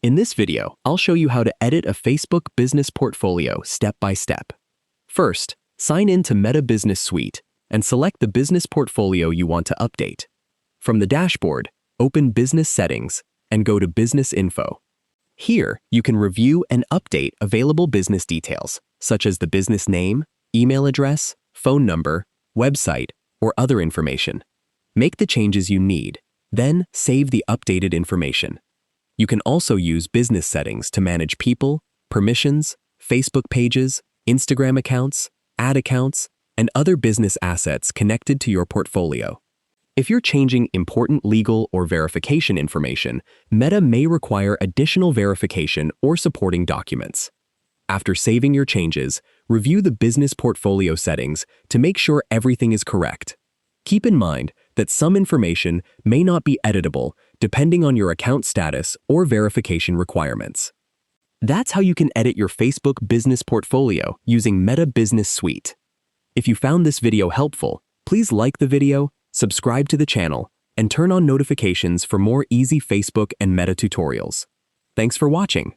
In this video, I'll show you how to edit a Facebook business portfolio step by step. First, sign in to Meta Business Suite and select the business portfolio you want to update. From the dashboard, open Business Settings and go to Business Info. Here, you can review and update available business details, such as the business name, email address, phone number, website, or other information. Make the changes you need, then save the updated information. You can also use business settings to manage people, permissions, Facebook pages, Instagram accounts, ad accounts, and other business assets connected to your portfolio. If you're changing important legal or verification information, Meta may require additional verification or supporting documents. After saving your changes, review the business portfolio settings to make sure everything is correct. Keep in mind that some information may not be editable depending on your account status or verification requirements. That's how you can edit your Facebook business portfolio using Meta Business Suite. If you found this video helpful, please like the video, subscribe to the channel, and turn on notifications for more easy Facebook and Meta tutorials. Thanks for watching.